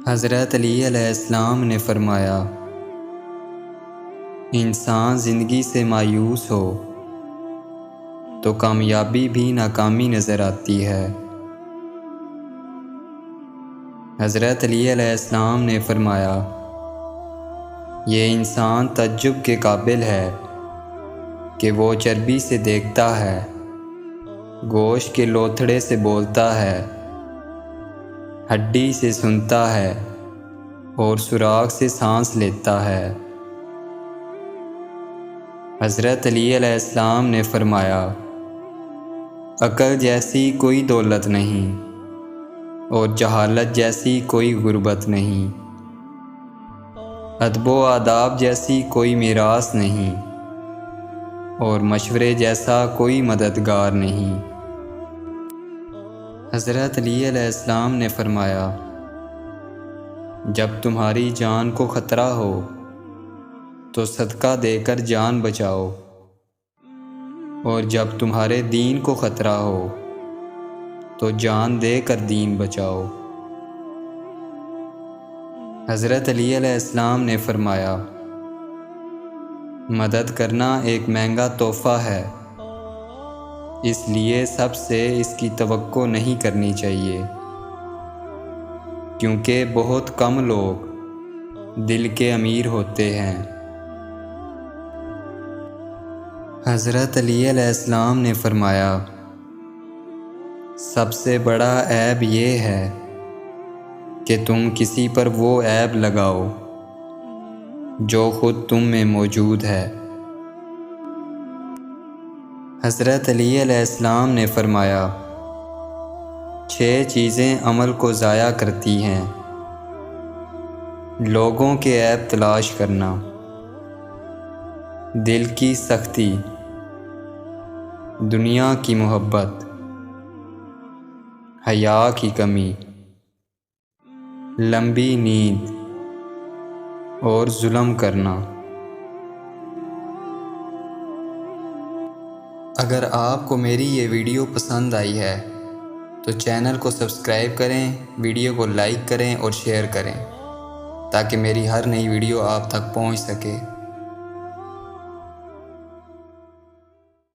حضرت علی علیہ السلام نے فرمایا، انسان زندگی سے مایوس ہو تو کامیابی بھی ناکامی نظر آتی ہے۔ حضرت علی علیہ السلام نے فرمایا، یہ انسان تعجب کے قابل ہے کہ وہ چربی سے دیکھتا ہے، گوشت کے لوتھڑے سے بولتا ہے، ہڈی سے سنتا ہے اور سوراخ سے سانس لیتا ہے۔ حضرت علی علیہ السلام نے فرمایا، عقل جیسی کوئی دولت نہیں اور جہالت جیسی کوئی غربت نہیں، ادب و آداب جیسی کوئی میراث نہیں اور مشورے جیسا کوئی مددگار نہیں۔ حضرت علی علیہ السلام نے فرمایا، جب تمہاری جان کو خطرہ ہو تو صدقہ دے کر جان بچاؤ، اور جب تمہارے دین کو خطرہ ہو تو جان دے کر دین بچاؤ۔ حضرت علی علیہ السلام نے فرمایا، مدد کرنا ایک مہنگا تحفہ ہے، اس لیے سب سے اس کی توقع نہیں کرنی چاہیے، کیونکہ بہت کم لوگ دل کے امیر ہوتے ہیں۔ حضرت علی علیہ السلام نے فرمایا، سب سے بڑا عیب یہ ہے کہ تم کسی پر وہ عیب لگاؤ جو خود تم میں موجود ہے۔ حضرت علی علیہ السلام نے فرمایا، 6 چیزیں عمل کو ضائع کرتی ہیں: لوگوں کے عیب تلاش کرنا، دل کی سختی، دنیا کی محبت، حیا کی کمی، لمبی نیند اور ظلم کرنا۔ اگر آپ کو میری یہ ویڈیو پسند آئی ہے تو چینل کو سبسکرائب کریں، ویڈیو کو لائک کریں اور شیئر کریں تاکہ میری ہر نئی ویڈیو آپ تک پہنچ سکے۔